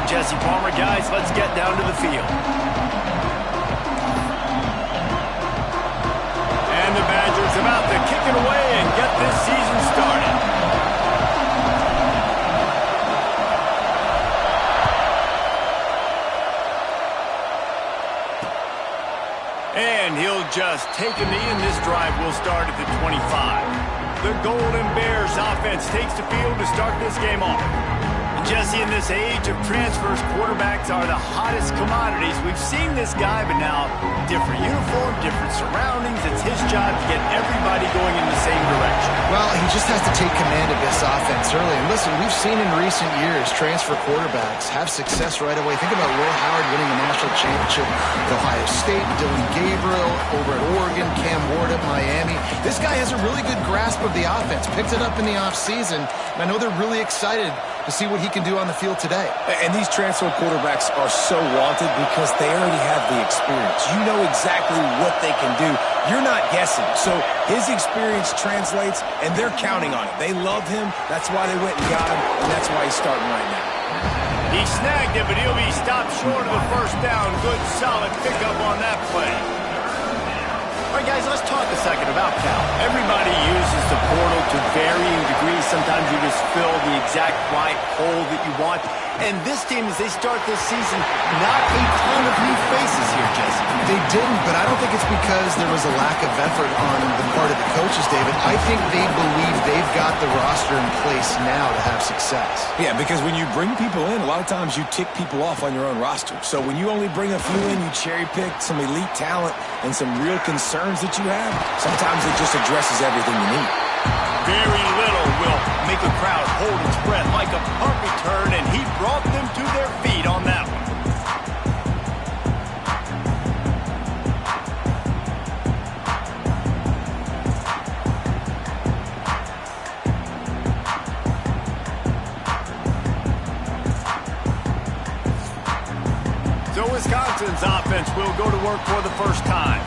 Jesse Palmer. Guys, let's get down to the field. And the Badgers about to kick it away and get this season started. And he'll just take a knee, and this drive will start at the 25. The Golden Bears offense takes the field to start this game off. Jesse, in this age of transfers, quarterbacks are the hottest commodities. We've seen this guy, but now different uniform, different surroundings. It's his job to get everybody going in the same direction. Well, he just has to take command of this offense early. And listen, we've seen in recent years transfer quarterbacks have success right away. Think about Will Howard winning the national championship at Ohio State, Dylan Gabriel over at Oregon, Cam Ward at Miami. This guy has a really good grasp of the offense, picked it up in the offseason, and I know they're really excited to see what he can do on the field today. And these transfer quarterbacks are so wanted because they already have the experience. You know exactly what they can do. You're not guessing. So his experience translates, and they're counting on it. They love him. That's why they went and got him, and that's why he's starting right now. He snagged it, but he'll be stopped short of the first down. Good, solid pickup on that play. All right, guys, let's talk a second about Cal. Everybody uses the portal to varying degrees. Sometimes you just fill the exact right hole that you want. And this team, as they start this season, not a ton of new faces here, Jesse. They didn't, but I don't think it's because there was a lack of effort on the part of the coaches, David. I think they believe they've got the roster in place now to have success. Yeah, because when you bring people in, a lot of times you tick people off on your own roster. So when you only bring a few in, you cherry-pick some elite talent and some real concerns that you have, sometimes it just addresses everything you need. Very little will make a crowd hold its breath like a punt return, and he brought them to their feet on that one. So Wisconsin's offense will go to work for the first time.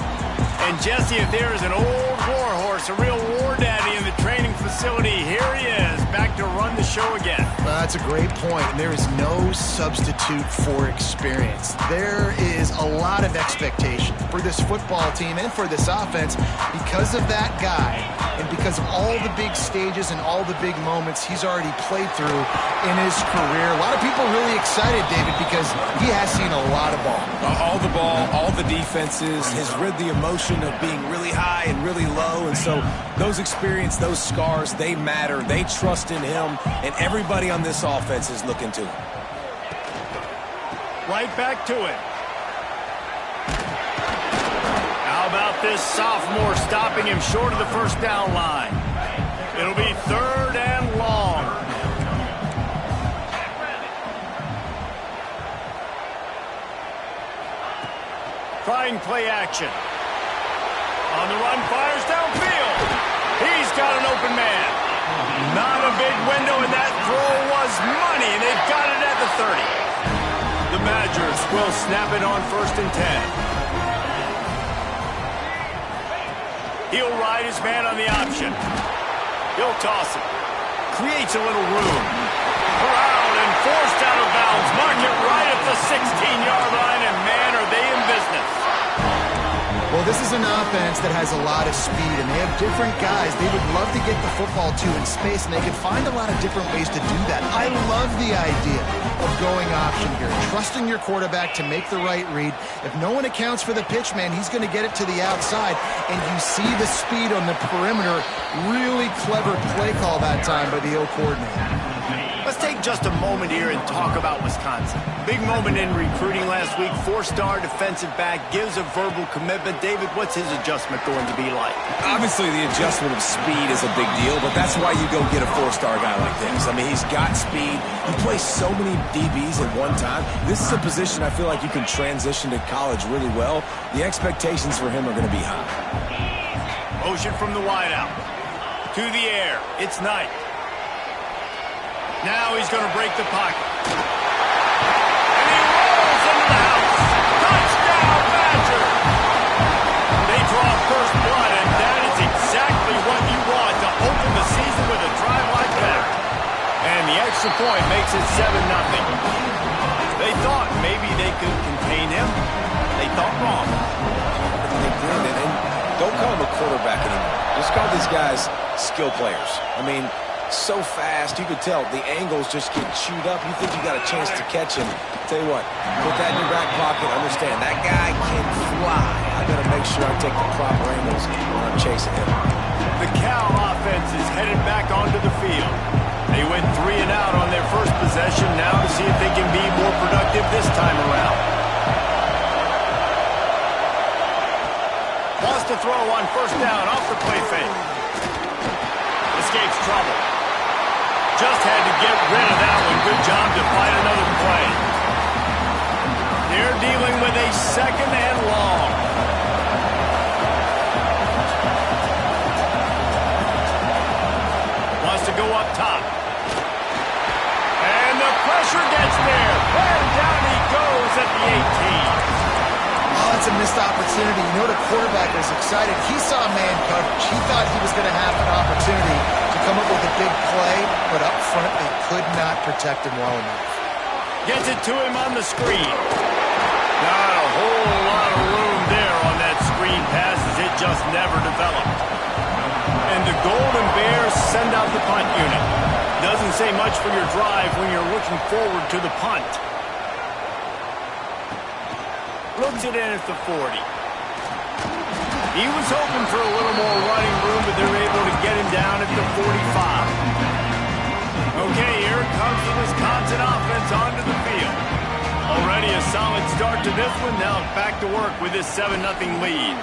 And Jesse, if there is an old warhorse, a real war daddy in the training facility, here he is, back to run the show again. That's a great point, and there is no substitute for experience. There is a lot of expectation for this football team and for this offense because of that guy and because of all the big stages and all the big moments he's already played through in his career. A lot of people really excited, David, because he has seen a lot of ball. All the ball, all the defenses, has rid the emotion of being really high and really low, and so those experience, those scars, they matter. They trust in him, and everybody on this offense is looking to him. Right back to it. How about this sophomore stopping him short of the first down line? It'll be 3rd and long. Trying play action. On the run, fires downfield. He's got an open man. Not a big window, and that throw was money, and they've got it at the 30. The Badgers will snap it on 1st and 10. He'll ride his man on the option. He'll toss it. Creates a little room. Corralled and forced out of bounds. Mark it right at the 16-yard line, and man, are they in business. Well, this is an offense that has a lot of speed, and they have different guys they would love to get the football to in space, and they can find a lot of different ways to do that. I love the idea of going option here, trusting your quarterback to make the right read. If no one accounts for the pitch, man, he's going to get it to the outside, and you see the speed on the perimeter. Really clever play call that time by the O coordinator. Let's take just a moment here and talk about Wisconsin. Big moment in recruiting last week. 4-star defensive back gives a verbal commitment. David, what's his adjustment going to be like? Obviously, the adjustment of speed is a big deal, but that's why you go get a 4-star guy like this. I mean, he's got speed. He plays so many DBs at one time. This is a position I feel like you can transition to college really well. The expectations for him are going to be high. Motion from the wideout. To the air. It's Knight. Now he's going to break the pocket. And he rolls into the house. Touchdown, Badger! They draw first blood, and that is exactly what you want to open the season with a drive like that. And the extra point makes it 7-0. could contain him. They thought wrong. They did, and don't call him a quarterback anymore. Just call these guys skill players. I mean, so fast, you could tell the angles just get chewed up. You think you got a chance to catch him. Tell you what, put that in your back pocket. Understand, that guy can fly. I got to make sure I take the proper angles when I'm chasing him. The Cal offense is headed back onto the field. They went 3 and out on their first possession. Now to see if they can be more productive this time around. Wants to throw on first down off the play fake. Escapes trouble. Just had to get rid of that one. Good job to find another play. They're dealing with a second and long. Wants to go up top. And the pressure gets there. And down he goes at the 18. Oh, that's a missed opportunity. You know the quarterback was excited. He saw man coverage. He thought he was going to have an opportunity to come up with a big play, but up front they could not protect him well enough. Gets it to him on the screen. Not a whole lot of room there on that screen pass as it just never developed. And the Golden Bears send out the punt unit. Doesn't say much for your drive when you're looking forward to the punt. Looks it in at the 40. He was hoping for a little more running room, but they're able to get him down at the 45. Okay, here comes the Wisconsin offense onto the field. Already a solid start to this one. Now back to work with this 7-0 lead.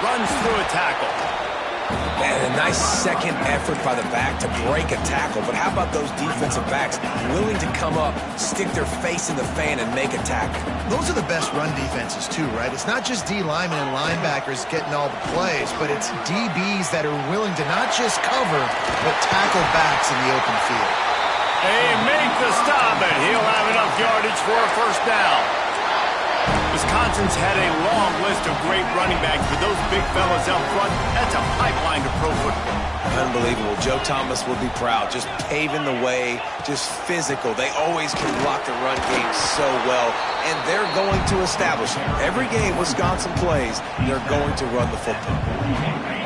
Runs through a tackle. And a nice second effort by the back to break a tackle. But how about those defensive backs willing to come up, stick their face in the fan, and make a tackle? Those are the best run defenses too, right? It's not just D linemen and linebackers getting all the plays, but it's DBs that are willing to not just cover, but tackle backs in the open field. They make the stop, and he'll have enough yardage for a first down. Wisconsin's had a long list of great running backs, but those big fellas up front, that's a pipeline to pro football. Unbelievable. Joe Thomas will be proud. Just paving the way, just physical. They always can block the run game so well, and they're going to establish it. Every game Wisconsin plays, they're going to run the football.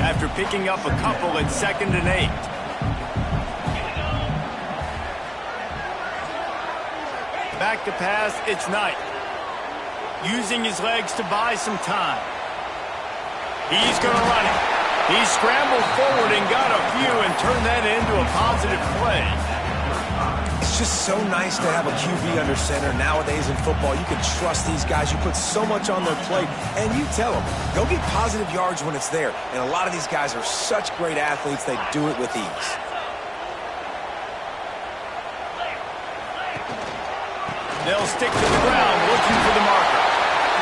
After picking up a couple at 2nd and 8. Back to pass, it's Knight. Using his legs to buy some time. He's going to run it. He scrambled forward and got a few and turned that into a positive play. It's just so nice to have a QB under center. Nowadays in football, you can trust these guys. You put so much on their plate, and you tell them, go get positive yards when it's there. And a lot of these guys are such great athletes, they do it with ease. They'll stick to the ground looking for the marker.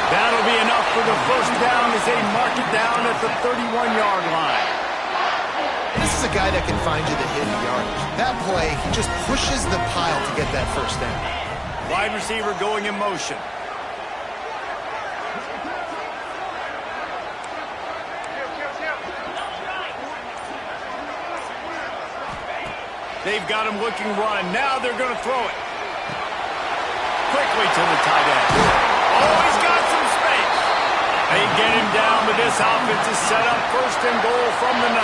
That'll be enough for the first down as they mark it down at the 31-yard line. This is a guy that can find you the hidden yardage. That play, he just pushes the pile to get that first down. Wide receiver going in motion. They've got him looking run. Now they're going to throw it. Quickly to the tight end. Oh, he's got some space. They get him down, but this offense is set up 1st and goal from the 9.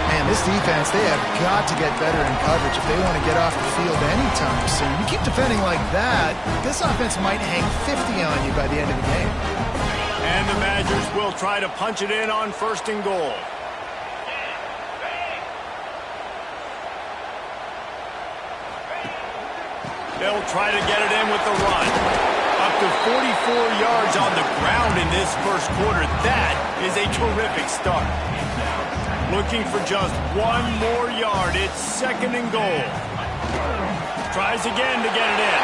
Man, this defense, they have got to get better in coverage if they want to get off the field anytime soon. You keep defending like that, this offense might hang 50 on you by the end of the game. And the Badgers will try to punch it in on 1st and goal. They'll try to get it in with the run. Up to 44 yards on the ground in this first quarter. That is a terrific start. Looking for just one more yard. It's 2nd and goal. Tries again to get it in.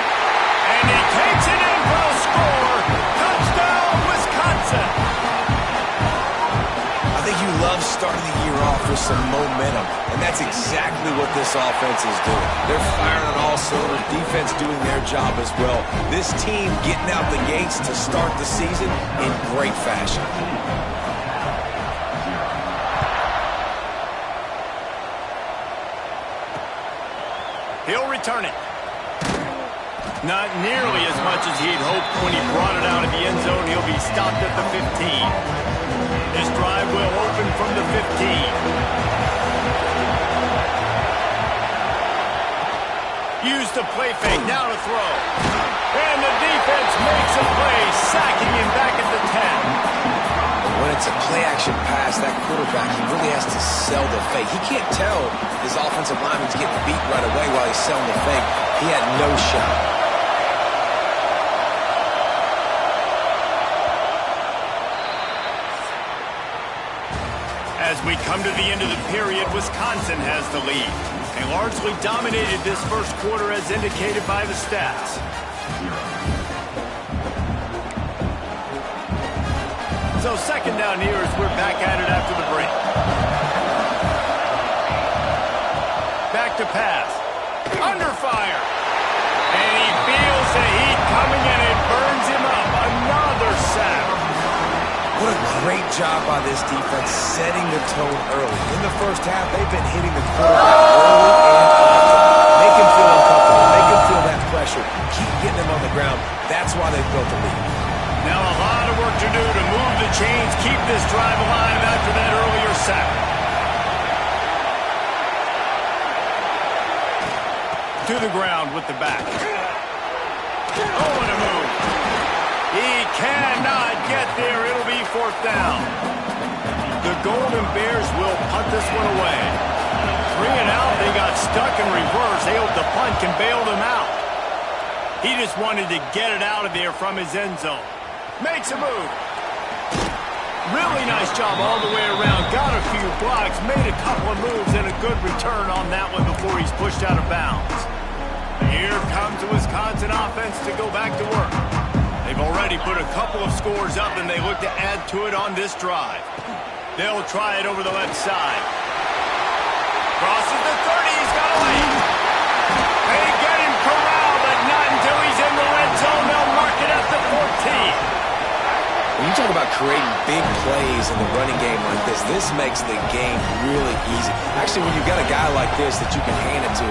And he takes it in for a score. Touchdown, Wisconsin. I think you love starting the year off with some momentum, and that's exactly what this offense is doing. They're firing on all cylinders, defense doing their job as well. This team getting out the gates to start the season in great fashion. He'll return it. Not nearly as much as he'd hoped when he brought it out of the end zone. He'll be stopped at the 15. This drive will open from the 15. Use the play fake, now to throw. And the defense makes a play, sacking him back at the 10. When it's a play-action pass, that quarterback, he really has to sell the fake. He can't tell his offensive lineman's getting beat right away while he's selling the fake. He had no shot. As we come to the end of the period, Wisconsin has the lead. They largely dominated this first quarter as indicated by the stats. So second down here as we're back at it after the break. Back to pass. Under fire. And he feels the heat coming and it burns him up. Another sack. What a great job by this defense setting the tone early. In the first half, they've been hitting the quarterback early and often. Make him feel uncomfortable. Make him feel that pressure. Keep getting him on the ground. That's why they've built the lead. Now a lot of work to do to move the chains, keep this drive alive after that earlier sack. To the ground with the back. Oh, what a move. He cannot get there. It'll be fourth down. The Golden Bears will punt this one away. 3 and out. They got stuck in reverse. They hoped the punt can bail them out. He just wanted to get it out of there from his end zone. Makes a move. Really nice job all the way around. Got a few blocks, made a couple of moves, and a good return on that one before he's pushed out of bounds. Here comes the Wisconsin offense to go back to work. They've already put a couple of scores up, and they look to add to it on this drive. They'll try it over the left side. Crosses the 30. He's got a lead. They get him corralled, but not until he's in the red zone. They'll mark it at the 14. When you talk about creating big plays in the running game like this makes the game really easy. Actually, when you've got a guy like this that you can hand it to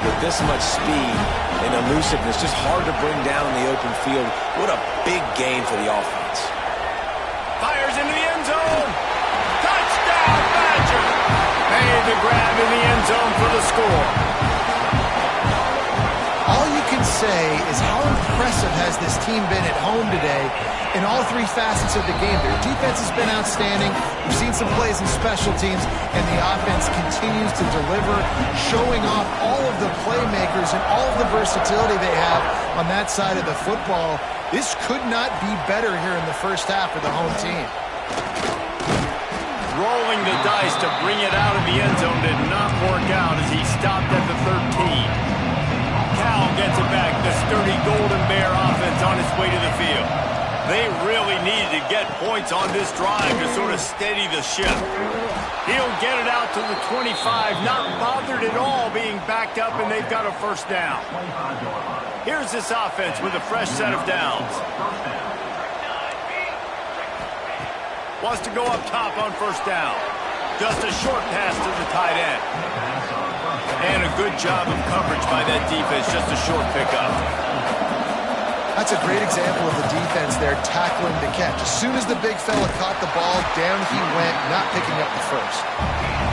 with this much speed and elusiveness, just hard to bring down in the open field. What a big game for the offense. Fires into the end zone. Touchdown, Badger. Made the grab in the end zone for the score. All you can say is how impressive has this team been at home today in all 3 facets of the game. Their defense has been outstanding. We've seen some plays in special teams, and the offense continues to deliver, showing off all of the playmakers and all of the versatility they have on that side of the football. This could not be better here in the first half for the home team. Rolling the dice to bring it out of the end zone did not work out as he stopped at the 13. Cal gets it back. The sturdy Golden Bear offense on its way to the field. They really needed to get points on this drive to sort of steady the ship. He'll get it out to the 25, not bothered at all being backed up, and they've got a first down. Here's this offense with a fresh set of downs. Wants to go up top on first down. Just a short pass to the tight end. And a good job of coverage by that defense, just a short pickup. That's a great example of the defense there tackling the catch. As soon as the big fella caught the ball, down he went, not picking up the first.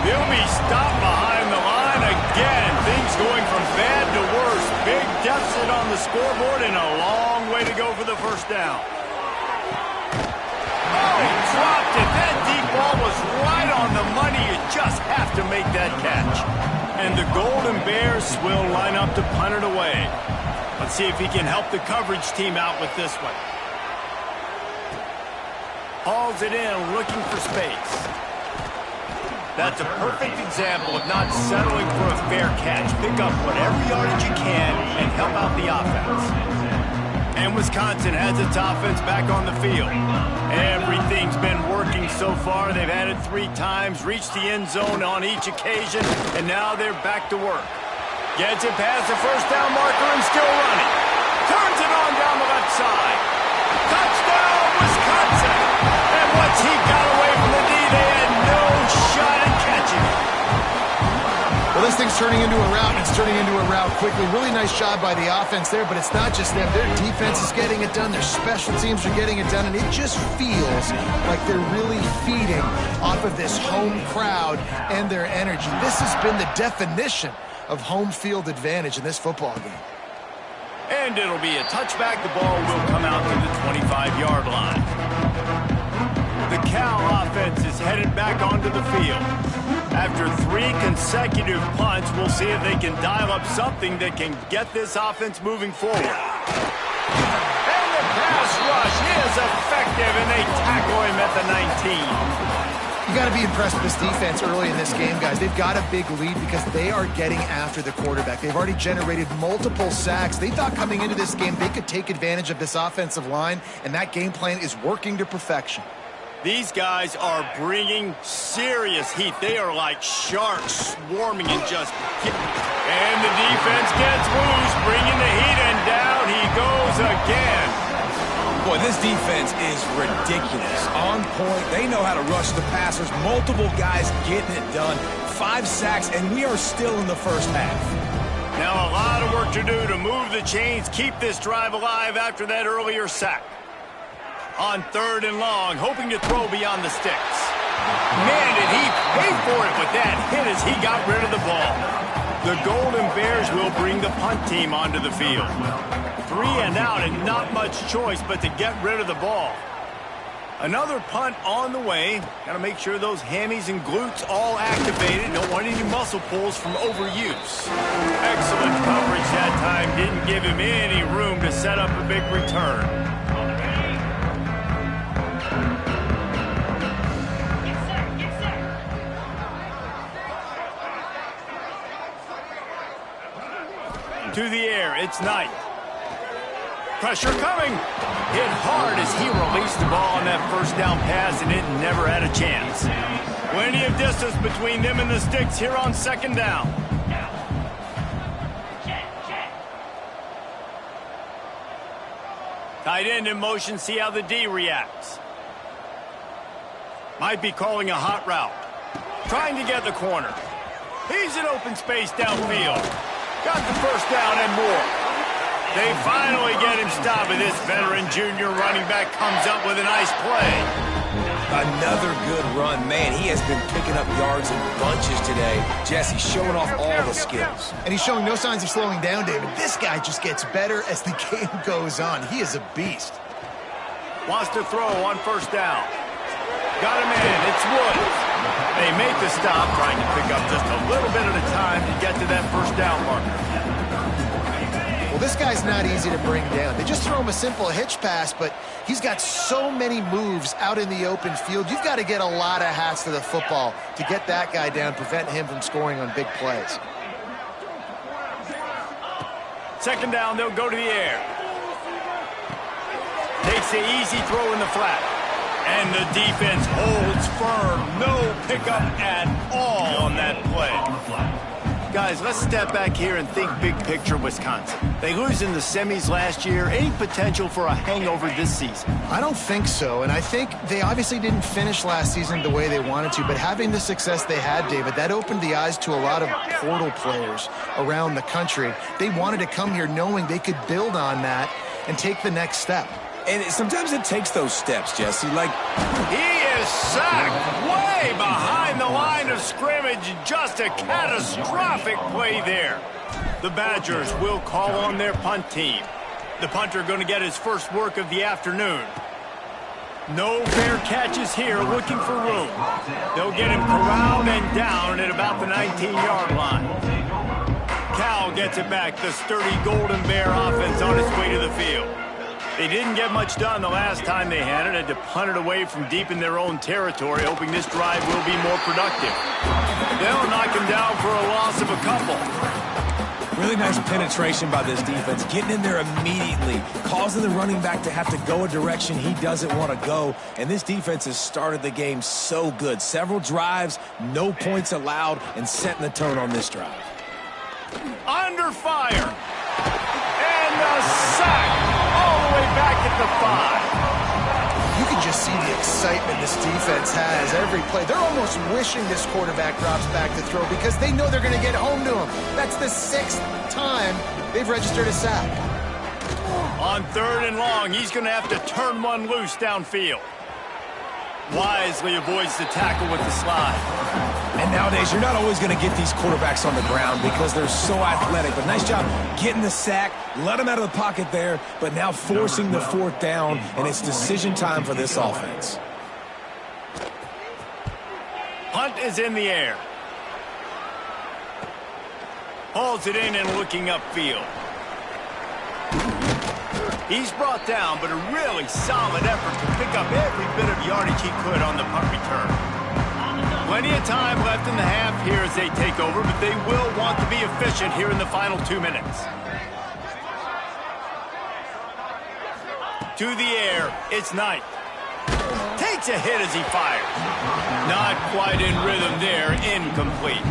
He'll be stopped behind the line again. Things going from bad to worse. Big deficit on the scoreboard and a long way to go for the first down. Oh, he dropped it. That deep ball was right on the money. You just have to make that catch. And the Golden Bears will line up to punt it away. Let's see if he can help the coverage team out with this one. Hauls it in, looking for space. That's a perfect example of not settling for a fair catch. Pick up whatever yardage you can and help out the offense. And Wisconsin has its offense back on the field. Everything's been working so far. They've had it 3 times, reached the end zone on each occasion, and now they're back to work. Gets it past the first down marker and still running. Turns it on down the left side. Touchdown, Wisconsin! And once he got away from the D, they had no shot at catching it. Well, this thing's turning into a route, and it's turning into a route quickly. Really nice job by the offense there, but it's not just them. Their defense is getting it done. Their special teams are getting it done, and it just feels like they're really feeding off of this home crowd and their energy. This has been the definition of home field advantage in this football game. And it'll be a touchback. The ball will come out to the 25-yard line. The Cal offense is headed back onto the field. After 3 consecutive punts, we'll see if they can dial up something that can get this offense moving forward. And the pass rush is effective, and they tackle him at the 19. You got to be impressed with this defense early in this game, guys. They've got a big lead because they are getting after the quarterback. They've already generated multiple sacks. They thought coming into this game they could take advantage of this offensive line, and that game plan is working to perfection. These guys are bringing serious heat. They are like sharks swarming and just... And the defense gets loose, bringing the heat, and down he goes again. Boy, this defense is ridiculous. On point. They know how to rush the passers. Multiple guys getting it done. 5 sacks, and we are still in the first half. Now a lot of work to do to move the chains, keep this drive alive after that earlier sack. On 3rd and long, hoping to throw beyond the sticks. Man, did he pay for it with that hit as he got rid of the ball. The Golden Bears will bring the punt team onto the field. 3 and out and not much choice but to get rid of the ball. Another punt on the way. Got to make sure those hammies and glutes all activated. Don't want any muscle pulls from overuse. Excellent coverage that time. Didn't give him any room to set up a big return. To the air, it's Knight. Pressure coming. Hit hard as he released the ball on that first down pass, and it never had a chance. Plenty of distance between them and the sticks here on 2nd down. Tight end in motion, see how the D reacts. Might be calling a hot route. Trying to get the corner. He's in open space downfield. Got the first down and more. They finally get him stopped, and this veteran junior running back comes up with a nice play. Another good run. Man, he has been picking up yards in bunches today. Jesse showing off all the skills. And he's showing no signs of slowing down, David. This guy just gets better as the game goes on. He is a beast. Wants to throw on 1st down. Got him in. It's Woods. They make the stop, trying to pick up just a little bit at a time to get to that 1st down marker. Well, this guy's not easy to bring down. They just throw him a simple hitch pass, but he's got so many moves out in the open field. You've got to get a lot of hats to the football to get that guy down, prevent him from scoring on big plays. 2nd down, they'll go to the air. Takes the easy throw in the flat. And the defense holds firm. No pickup at all on that play. Guys, let's step back here and think big picture Wisconsin. They lose in the semis last year. Any potential for a hangover this season? I don't think so, and I think they obviously didn't finish last season the way they wanted to, but having the success they had, David, that opened the eyes to a lot of portal players around the country. They wanted to come here knowing they could build on that and take the next step. And sometimes it takes those steps, Jesse. Like, he is sacked way behind the line of scrimmage. Just a catastrophic play there. The Badgers will call on their punt team. The punter going to get his first work of the afternoon. No fair catches here, looking for room. They'll get him corralled and down at about the 19-yard line. Cal gets it back. The sturdy Golden Bear offense on its way to the field. They didn't get much done the last time they had it. Had to punt it away from deep in their own territory, hoping this drive will be more productive. They'll knock him down for a loss of a couple. Really nice penetration by this defense, getting in there immediately, causing the running back to have to go a direction he doesn't want to go. And this defense has started the game so good. Several drives, no points allowed, and setting the tone on this drive. Under fire. And the sack. All the way back at the 5. You could can just see the excitement this defense has every play. They're almost wishing this quarterback drops back to throw because they know they're going to get home to him. That's the 6th time they've registered a sack. On 3rd and long, he's going to have to turn one loose downfield. Wisely avoids the tackle with the slide. And nowadays, you're not always going to get these quarterbacks on the ground because they're so athletic. But nice job getting the sack, let him out of the pocket there, but now forcing the 4th down, and it's decision time for this offense. Hunt is in the air. Hauls it in and looking upfield. He's brought down, but a really solid effort to pick up every bit of yardage he could on the punt return. Plenty of time left in the half here as they take over, but they will want to be efficient here in the final 2 minutes. To the air, it's Knight. Takes a hit as he fires. Not quite in rhythm there, incomplete.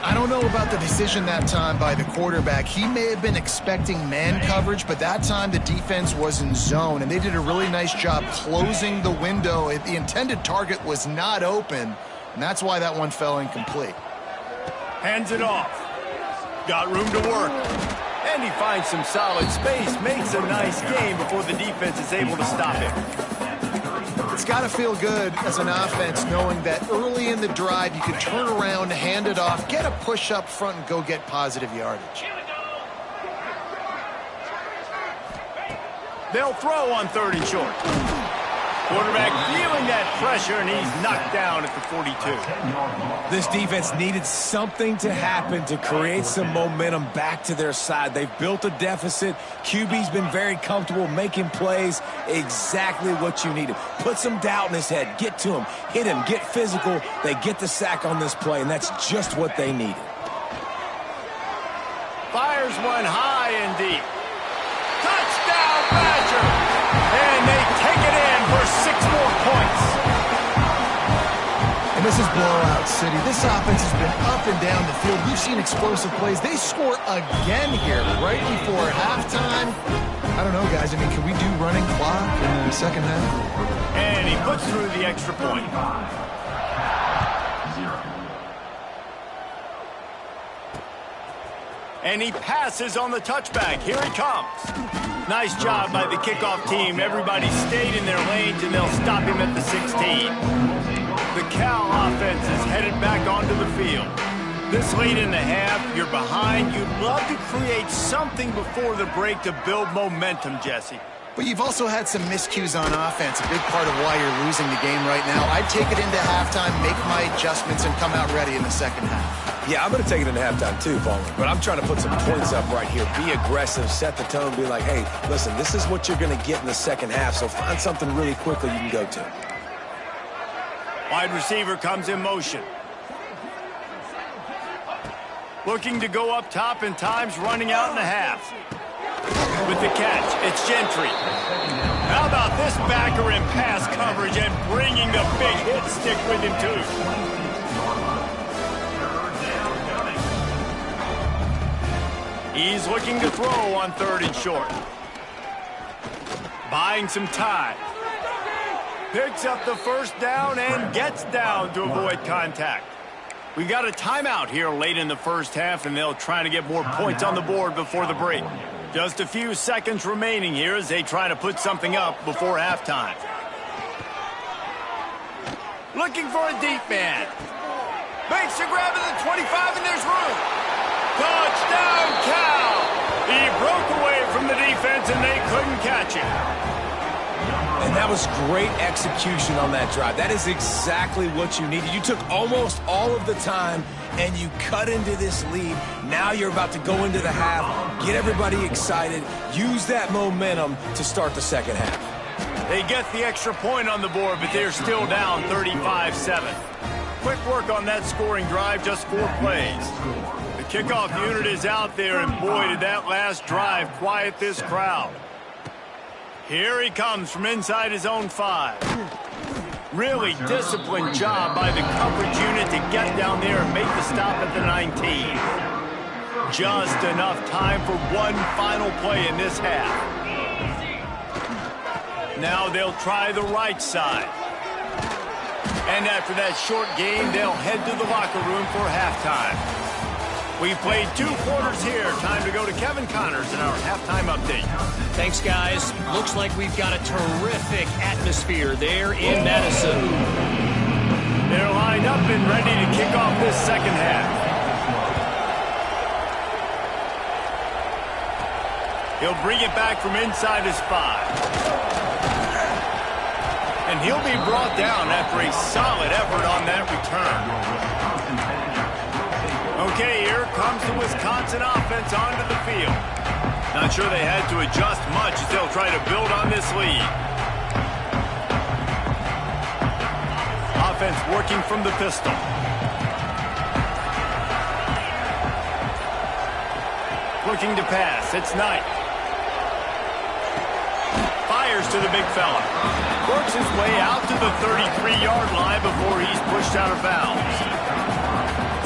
I don't know about the decision that time by the quarterback. He may have been expecting man coverage, but that time the defense was in zone, and they did a really nice job closing the window. The intended target was not open, and that's why that one fell incomplete. Hands it off. Got room to work. And he finds some solid space, makes a nice game before the defense is able to stop him. It's got to feel good as an offense knowing that early in the drive you can turn around, hand it off, get a push up front, and go get positive yardage. They'll throw on 3rd and short. Quarterback feeling that pressure, and he's knocked down at the 42. This defense needed something to happen to create some momentum back to their side. They've built a deficit. QB's been very comfortable making plays. Exactly what you needed. Put some doubt in his head. Get to him. Hit him. Get physical. They get the sack on this play, and that's just what they needed. Fires one high and deep. Touchdown, Badger! And they take it in for 6 more points. And this is blowout city. This offense has been up and down the field. We've seen explosive plays. They score again here right before halftime. I don't know, guys. I mean, can we do running clock in the second half? And he puts through the extra point. And he passes on the touchback. Here he comes. Nice job by the kickoff team. Everybody stayed in their lanes, and they'll stop him at the 16. The Cal offense is headed back onto the field. This late in the half, you're behind. You'd love to create something before the break to build momentum, Jesse. But you've also had some miscues on offense, a big part of why you're losing the game right now. I'd take it into halftime, make my adjustments, and come out ready in the second half. Yeah, I'm going to take it into halftime too, Ballmer. But I'm trying to put some points up right here. Be aggressive, set the tone, be like, hey, listen, this is what you're going to get in the second half, so find something really quickly you can go to. Wide receiver comes in motion. Looking to go up top, and time's running out in the half. With the catch, it's Gentry. How about this backer in pass coverage and bringing the big hit stick with him, too. He's looking to throw on 3rd and short. Buying some time. Picks up the 1st down and gets down to avoid contact. We got a timeout here late in the first half, and they'll try to get more points on the board before the break. Just a few seconds remaining here as they try to put something up before halftime. Looking for a deep man. Makes a grab at the 25, and there's room. Touchdown, Cal! He broke away from the defense, and they couldn't catch him. And that was great execution on that drive. That is exactly what you needed. You took almost all of the time, and you cut into this lead. Now you're about to go into the half, get everybody excited, use that momentum to start the second half. They get the extra point on the board, but they're still down 35-7. Quick work on that scoring drive, just 4 plays. The kickoff unit is out there, and boy, did that last drive quiet this crowd. Here he comes from inside his own 5. Really disciplined job by the coverage unit to get down there and make the stop at the 19. Just enough time for one final play in this half. Now they'll try the right side. And after that short game, they'll head to the locker room for halftime. We played 2 quarters here. Time to go to Kevin Connors in our halftime update. Thanks, guys. Looks like we've got a terrific atmosphere there in Madison. They're lined up and ready to kick off this second half. He'll bring it back from inside his 5. And he'll be brought down after a solid effort on that return. Okay, here comes the Wisconsin offense onto the field. Not sure they had to adjust much as they'll try to build on this lead. Offense working from the pistol. Looking to pass. It's Knight. Fires to the big fella. Works his way out to the 33-yard line before he's pushed out of bounds.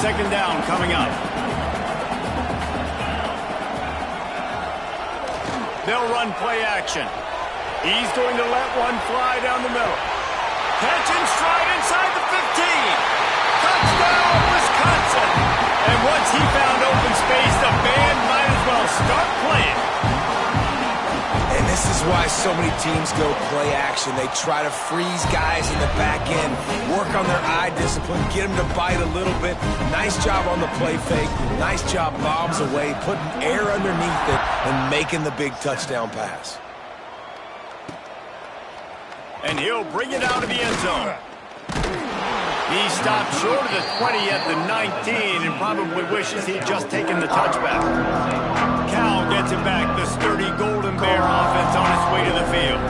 Second down coming up. They'll run play action. He's going to let one fly down the middle. Catch and stride inside the 15. Touchdown, Wisconsin. And once he found open space, the band might as well start playing. And this is why so many teams go play action. They try to freeze guys in the back end, work on their eye discipline, get them to bite a little bit. Nice job on the play fake. Nice job bombs away, putting air underneath it, and making the big touchdown pass. And he'll bring it out of the end zone. He stopped short of the 20 at the 19 and probably wishes he'd just taken the touchback. Cal gets it back. The sturdy Golden Bear offense on its way to the field.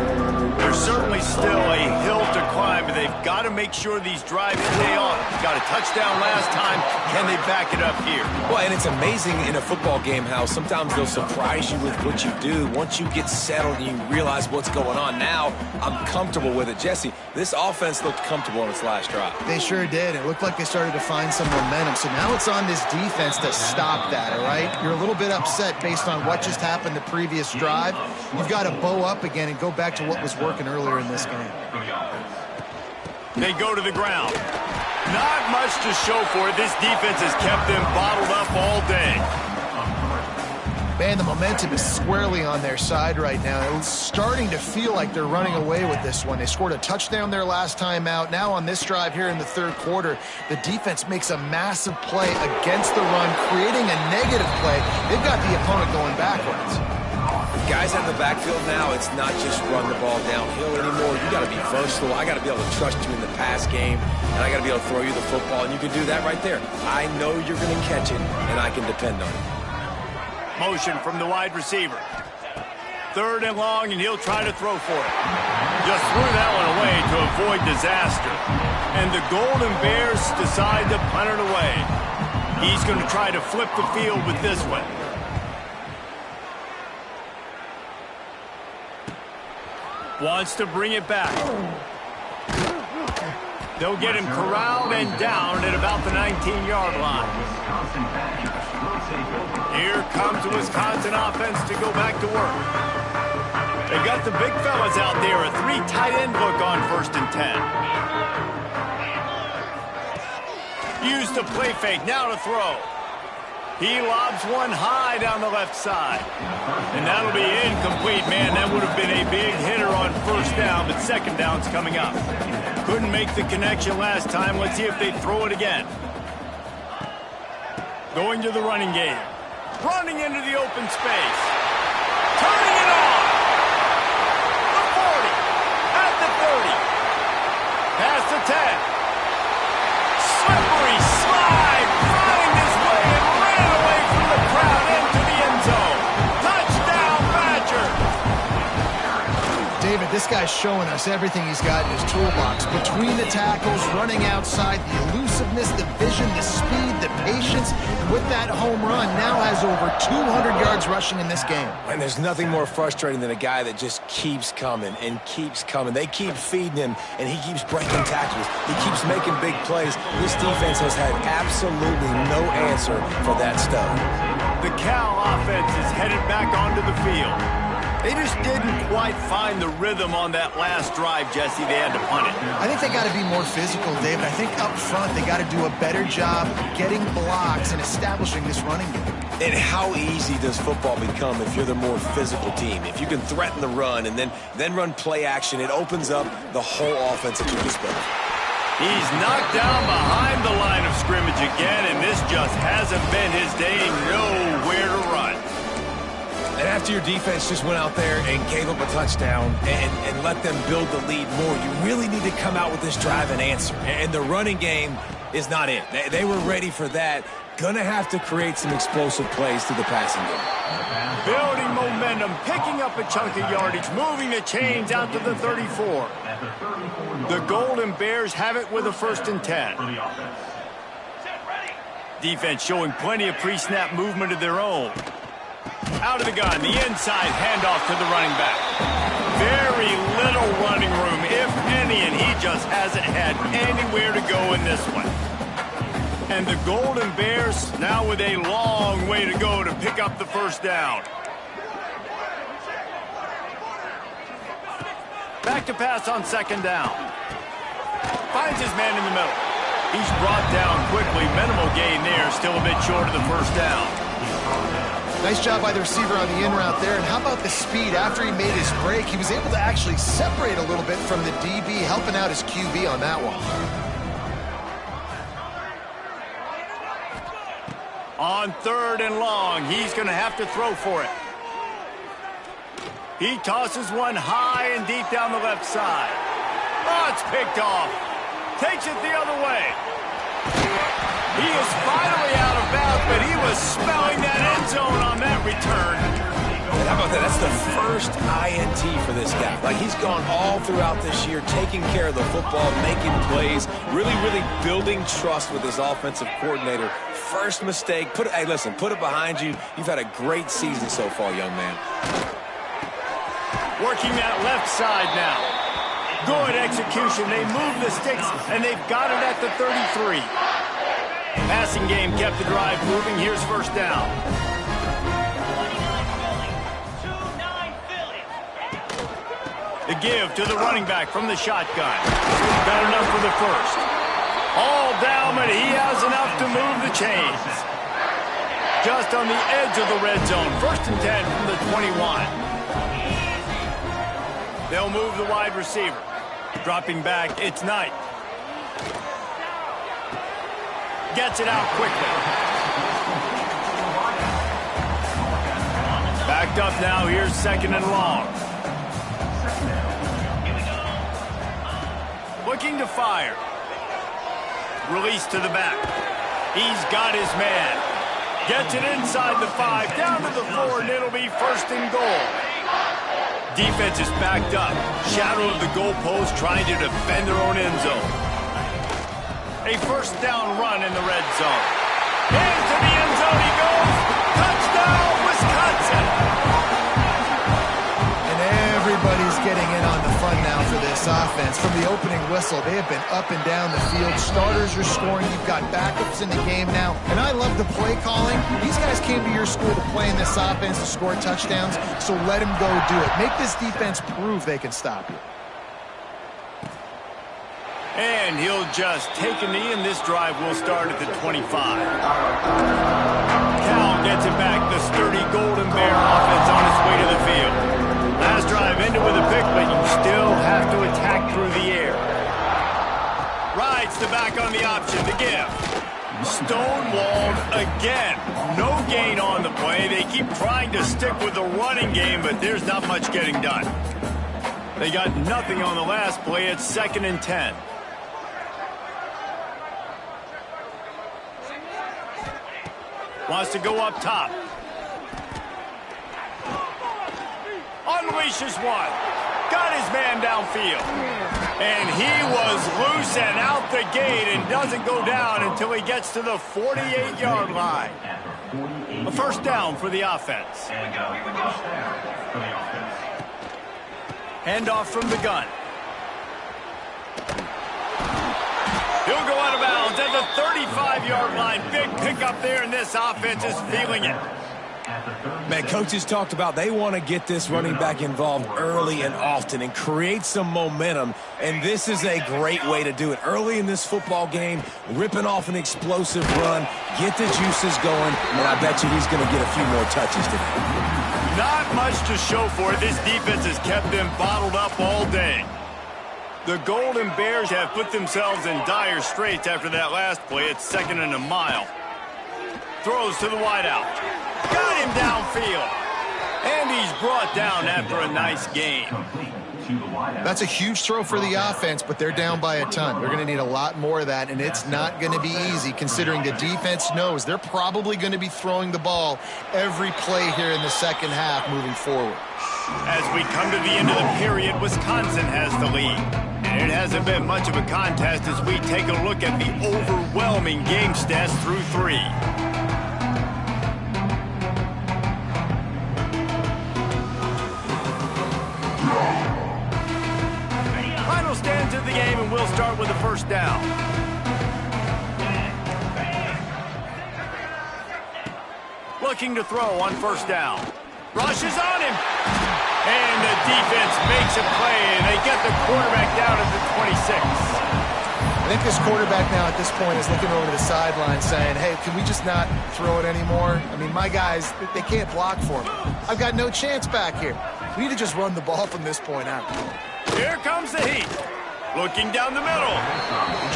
There's certainly still a hill to climb, but they've got to make sure these drives pay off. Got a touchdown last time. Can they back it up here? Well, and it's amazing in a football game how sometimes they'll surprise you with what you do. Once you get settled and you realize what's going on, now I'm comfortable with it. Jesse, this offense looked comfortable on its last drive. They sure did. It looked like they started to find some momentum. So now it's on this defense to stop that, all right? You're a little bit upset based on what just happened the previous drive. You've got to bow up again and go back to what was working earlier in this game. They go to the ground. Not much to show for it. This defense has kept them bottled up all day. Man, the momentum is squarely on their side right now. It's starting to feel like they're running away with this one. They scored a touchdown their last time out. Now on this drive here in the third quarter, the defense makes a massive play against the run, creating a negative play. They've got the opponent going backwards. Guys out in the backfield now, it's not just run the ball downhill anymore. You got to be versatile. I got to be able to trust you in the pass game, and I got to be able to throw you the football, and you can do that right there. I know you're going to catch it, and I can depend on it. Motion from the wide receiver. Third and long, and he'll try to throw for it. Just threw that one away to avoid disaster. And the Golden Bears decide to punt it away. He's going to try to flip the field with this one. Wants to bring it back. They'll get him corralled and down at about the 19-yard line. Here comes the Wisconsin offense to go back to work. They got the big fellas out there, a 3 tight end look on 1st and 10. Used the play fake, now to throw. He lobs one high down the left side. And that'll be incomplete. Man, that would have been a big hitter on 1st down, but 2nd down's coming up. Couldn't make the connection last time. Let's see if they throw it again. Going to the running game. Running into the open space. Turning it on. The 40. At the 30. Past the 10. Slippery slide. Flying his way and ran away from the crowd into the end zone. Touchdown, Badger. David, this guy's showing us everything he's got in his toolbox. Between the tackles, running outside, the elusiveness, the vision, the speed, the patience. And with that home run, now has over 200 yards rushing in this game. And there's nothing more frustrating than a guy that just keeps coming and keeps coming. They keep feeding him, and he keeps breaking tackles. He keeps making big plays. This defense has had absolutely no answer for that stuff. The Cal offense is headed back onto the field. They just didn't quite find the rhythm on that last drive, Jesse. They had to punt it. I think they got to be more physical, David. I think up front they got to do a better job getting blocks and establishing this running game. And how easy does football become if you're the more physical team? If you can threaten the run and then run play action, it opens up the whole offense at your disposal. He's knocked down behind the line of scrimmage again, and this just hasn't been his day. Nowhere to run. And after your defense just went out there and gave up a touchdown and let them build the lead more, you really need to come out with this drive and answer. And the running game is not it. They were ready for that. Gonna have to create some explosive plays through the passing game. Building momentum, picking up a chunk of yardage, moving the chains out to the 34. The Golden Bears have it with a 1st and 10. Defense showing plenty of pre-snap movement of their own. Out of the gun, the inside handoff to the running back. Very little running room, if any, and he just hasn't had anywhere to go in this one. And the Golden Bears now with a long way to go to pick up the 1st down. Back to pass on 2nd down. Finds his man in the middle. He's brought down quickly. Minimal gain there. Still a bit short of the 1st down. Nice job by the receiver on the in route there. And how about the speed? After he made his break, he was able to actually separate a little bit from the DB, helping out his QB on that one. On 3rd and long, he's going to have to throw for it. He tosses one high and deep down the left side. Oh, it's picked off. Takes it the other way. He is finally out of bounds, but he was smelling that end zone on that return. And how about that? That's the first INT for this guy. Like, he's gone all throughout this year, taking care of the football, making plays, really building trust with his offensive coordinator. First mistake. Hey, listen, put it behind you. You've had a great season so far, young man. Working that left side now. Good execution. They move the sticks, and they've got it at the 33. Passing game kept the drive moving. Here's 1st down. The give to the running back from the shotgun. Got enough for the 1st. All down, but he has enough to move the chains. Just on the edge of the red zone. 1st and 10 from the 21. They'll move the wide receiver. Dropping back, it's Knight. Gets it out quickly. Backed up now, here's 2nd and long. Looking to fire. Release to the back. He's got his man. Gets it inside the 5, down to the 4, and it'll be 1st and goal. Defense is backed up. Shadow of the goalpost trying to defend their own end zone. A 1st down run in the red zone. Into the end zone he goes. Touchdown, Wisconsin. And everybody's getting in on the fun now for this offense. From the opening whistle, they have been up and down the field. Starters are scoring. You've got backups in the game now. And I love the play calling. These guys came to your school to play in this offense to score touchdowns, so let them go do it. Make this defense prove they can stop you. And he'll just take a knee, and this drive will start at the 25. Cal gets it back. The sturdy Golden Bear offense on its way to the field. Last drive ended with a pick, but you still have to attack through the air. Rides the back on the option to give. Stonewalled again. No gain on the play. They keep trying to stick with the running game, but there's not much getting done. They got nothing on the last play. It's 2nd and 10. Wants to go up top. Unleashes one. Got his man downfield. And he was loose and out the gate and doesn't go down until he gets to the 48-yard line. A 1st down for the offense. Handoff from the gun. He'll go out of bounds at the 35-yard line. Big pickup there, and this offense is feeling it. Man, coaches talked about they want to get this running back involved early and often and create some momentum, and this is a great way to do it. Early in this football game, ripping off an explosive run, get the juices going, and I bet you he's going to get a few more touches today. Not much to show for it. This defense has kept them bottled up all day. The Golden Bears have put themselves in dire straits after that last play. It's 2nd and a mile. Throws to the wideout. Got him downfield. And he's brought down after a nice gain. That's a huge throw for the offense, but they're down by a ton. They're going to need a lot more of that, and it's not going to be easy considering the defense knows they're probably going to be throwing the ball every play here in the second half moving forward. As we come to the end of the period, Wisconsin has the lead. And it hasn't been much of a contest as we take a look at the overwhelming game stats through 3. Final stands of the game, and we'll start with the first down. Looking to throw on first down. Rushes on him. And the defense makes a play, and they get the quarterback down at the 26. I think this quarterback now at this point is looking over the sideline saying, hey, can we just not throw it anymore? I mean, my guys, they can't block for me. I've got no chance back here. We need to just run the ball from this point out. Here comes the heat. Looking down the middle.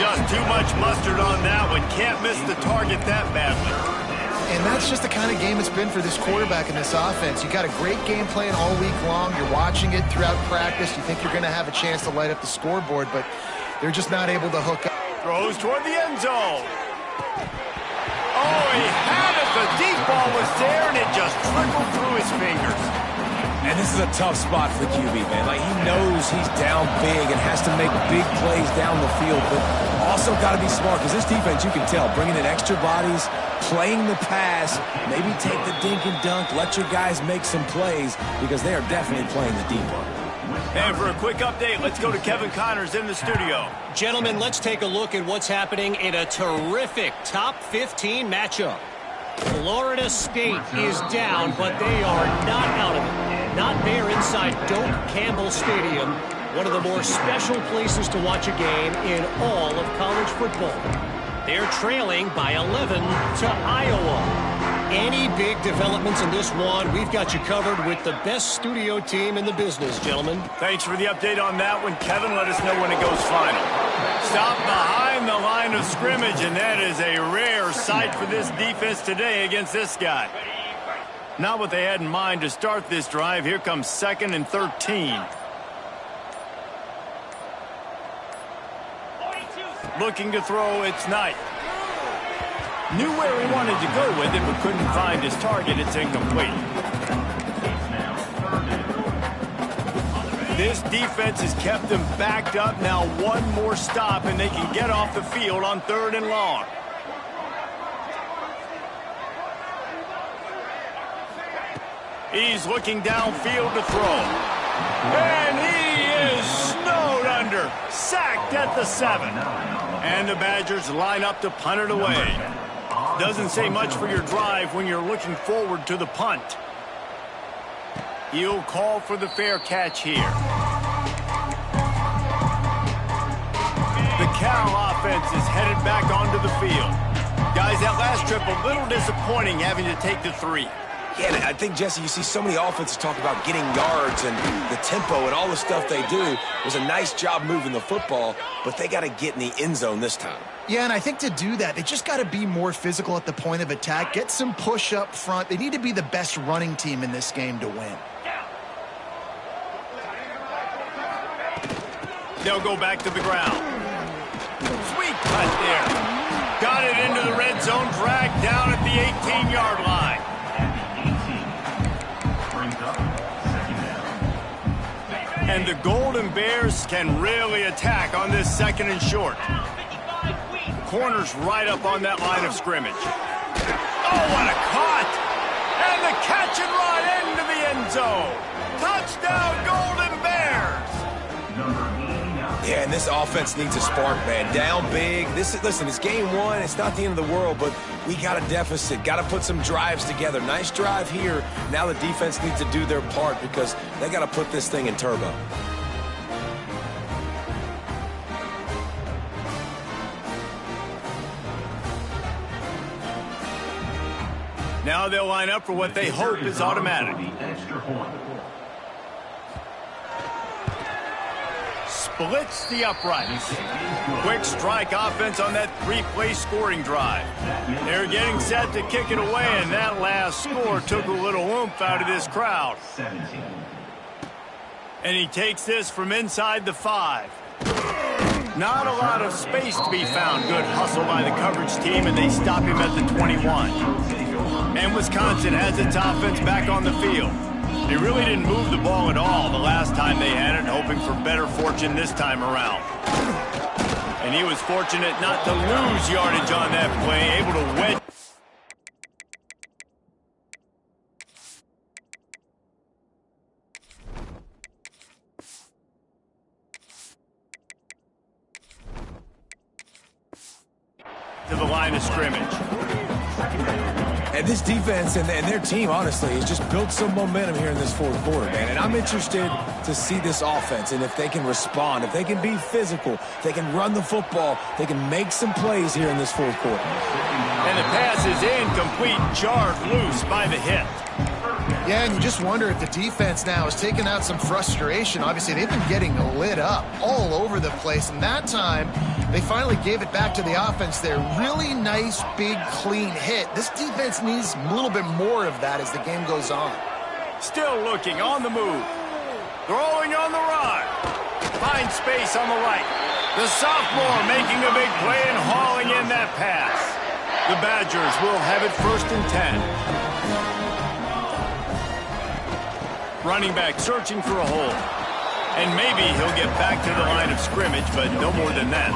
Just too much mustard on that one. Can't miss the target that badly. And that's just the kind of game it's been for this quarterback in this offense. You got a great game plan all week long. You're watching it throughout practice. You think you're going to have a chance to light up the scoreboard, but they're just not able to hook up. Throws toward the end zone. Oh, he had it. The deep ball was there, and it just trickled through his fingers. And this is a tough spot for the QB, man. Like, he knows he's down big and has to make big plays down the field, but also got to be smart because this defense, you can tell, bringing in extra bodies, playing the pass, maybe take the dink and dunk, let your guys make some plays because they are definitely playing the deep one. And for a quick update, let's go to Kevin Connors in the studio. Gentlemen, let's take a look at what's happening in a terrific top 15 matchup. Florida State is down, but they are not out of it. Not there inside Doak Campbell Stadium, one of the more special places to watch a game in all of college football. They're trailing by 11 to Iowa. Any big developments in this one, we've got you covered with the best studio team in the business, gentlemen. Thanks for the update on that one, Kevin. Let us know when it goes final. Stop behind the line of scrimmage, and that is a rare sight for this defense today against this guy. Not what they had in mind to start this drive. Here comes 2nd and 13. Looking to throw, it's Knight. Knew where he wanted to go with it, but couldn't find his target. It's incomplete. This defense has kept them backed up. Now one more stop, and they can get off the field on 3rd and long. He's looking downfield to throw. And he is snowed under. Sacked at the 7. And the Badgers line up to punt it away. Doesn't say much for your drive when you're looking forward to the punt. He'll call for the fair catch here. The Cal offense is headed back onto the field. Guys, that last trip a little disappointing having to take the 3. Yeah, and I think, Jesse, you see so many offenses talk about getting yards and the tempo and all the stuff they do. It was a nice job moving the football, but they got to get in the end zone this time. Yeah, and I think to do that, they just got to be more physical at the point of attack, get some push up front. They need to be the best running team in this game to win. They'll go back to the ground. Sweet cut there. Got it into the red zone, dragged down at the 18-yard line. And the Golden Bears can really attack on this 2nd and short. Corner's right up on that line of scrimmage. Oh, what a cut! And the catch and run into the end zone. Touchdown, Golden Bears! Yeah, and this offense needs a spark, man. Down big. Listen, it's game one. It's not the end of the world, but we got a deficit. Got to put some drives together. Nice drive here. Now the defense needs to do their part because they got to put this thing in turbo. Now they'll line up for what they hope is automatic. Splits the uprights. Quick strike offense on that three-play scoring drive. They're getting set to kick it away, and that last score took a little oomph out of this crowd. And he takes this from inside the 5. Not a lot of space to be found. Good hustle by the coverage team, and they stop him at the 21. And Wisconsin has its offense back on the field. They really didn't move the ball at all the last time they had it, hoping for better fortune this time around. And he was fortunate not to lose yardage on that play, able to wedge. To the line of scrimmage. And this defense and their team, honestly, has just built some momentum here in this fourth quarter, man. And I'm interested to see this offense and if they can respond, if they can be physical, if they can run the football, they can make some plays here in this fourth quarter. And the pass is incomplete, jarred loose by the hit. Yeah, and you just wonder if the defense now is taking out some frustration. Obviously, they've been getting lit up all over the place, and that time they finally gave it back to the offense there. Really nice, big, clean hit. This defense needs a little bit more of that as the game goes on. Still looking on the move. Throwing on the run. Finds space on the right. The sophomore making a big play and hauling in that pass. The Badgers will have it 1st and 10. Running back searching for a hole. And maybe he'll get back to the line of scrimmage, but no more than that.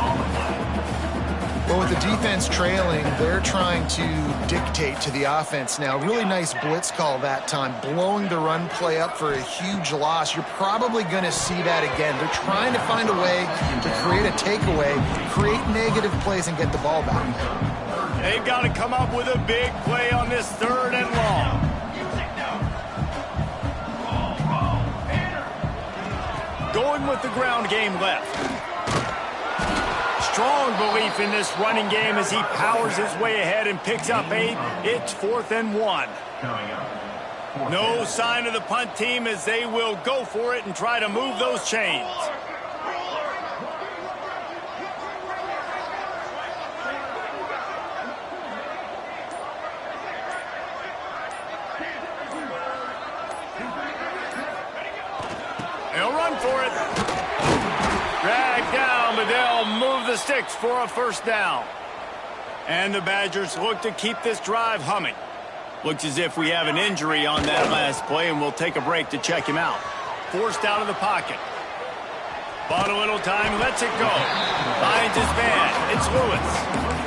Well, with the defense trailing, they're trying to dictate to the offense now. Really nice blitz call that time, blowing the run play up for a huge loss. You're probably going to see that again. They're trying to find a way to create a takeaway, create negative plays, and get the ball back. They've got to come up with a big play on this 3rd and long. Going with the ground game left. Strong belief in this running game as he powers his way ahead and picks up 8. It's 4th and 1. No sign of the punt team as they will go for it and try to move those chains. They'll run for it. Dragged down, but they'll move the sticks for a 1st down. And the Badgers look to keep this drive humming. Looks as if we have an injury on that last play, and we'll take a break to check him out. Forced out of the pocket. Bought a little time, lets it go. Finds his man. It's Lewis.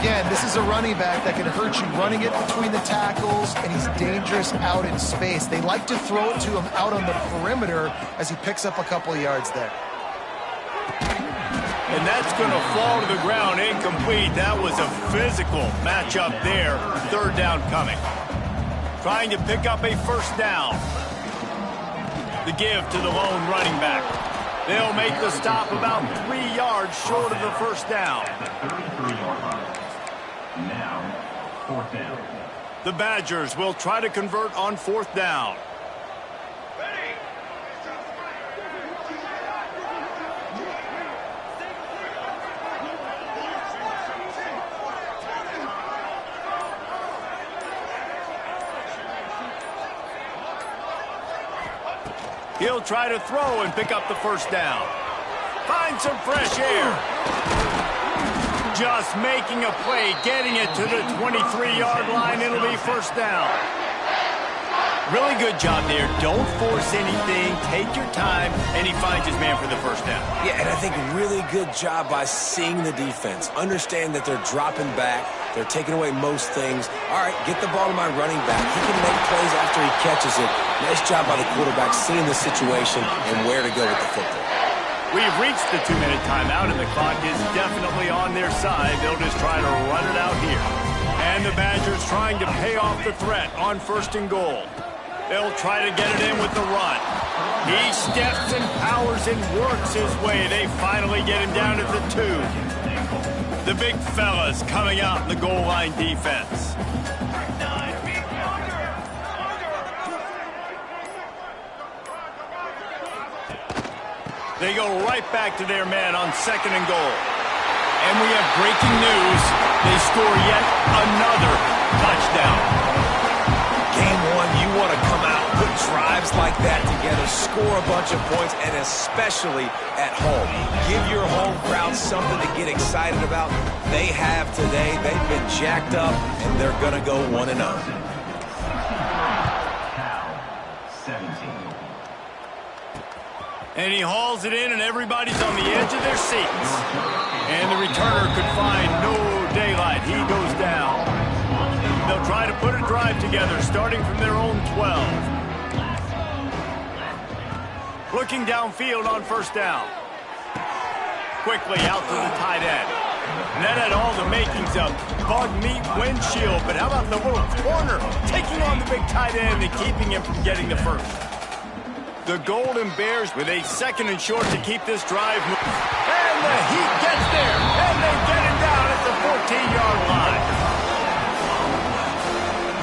Again, this is a running back that can hurt you running it between the tackles, and he's dangerous out in space. They like to throw it to him out on the perimeter as he picks up a couple of yards there. And that's going to fall to the ground incomplete. That was a physical matchup there. 3rd down coming. Trying to pick up a 1st down. The give to the lone running back. They'll make the stop about 3 yards short of the 1st down. Now, 4th down. The Badgers will try to convert on 4th down. He'll try to throw and pick up the 1st down. Find some fresh air. Just making a play, getting it to the 23-yard line. It'll be 1st down. Really good job there. Don't force anything. Take your time, and he finds his man for the 1st down. Yeah, and I think really good job by seeing the defense. Understand that they're dropping back. They're taking away most things. All right, get the ball to my running back. He can make plays after he catches it. Nice job by the quarterback seeing the situation and where to go with the football. We've reached the 2-minute timeout, and the clock is definitely on their side. They'll just try to run it out here. And the Badgers trying to pay off the threat on 1st and goal. They'll try to get it in with the run. He steps and powers and works his way. They finally get him down at the 2. The big fellas coming out in the goal line defense. They go right back to their man on 2nd and goal. And we have breaking news. They score yet another touchdown. Game 1, you want to come out, put drives like that together, score a bunch of points, and especially at home. Give your home crowd something to get excited about. They have today. They've been jacked up, and they're going to go 1-0. And he hauls it in, and everybody's on the edge of their seats. And the returner could find no daylight. He goes down. They'll try to put a drive together, starting from their own 12. Looking downfield on 1st down. Quickly out to the tight end. And that had all the makings of bug meat windshield. But how about the little corner taking on the big tight end and keeping him from getting the first? The Golden Bears with a 2nd and short to keep this drive moving. And the Heat gets there. And they get him down at the 14-yard line.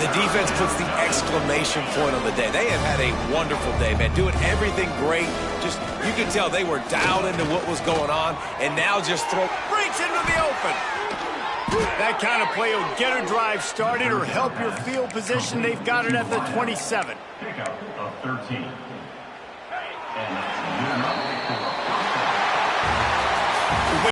The defense puts the exclamation point on the day. They have had a wonderful day, man. Doing everything great. Just, you can tell they were dialed into what was going on. And now just breaks into the open. That kind of play will get a drive started or help your field position. They've got it at the 27. Pickup of 13. And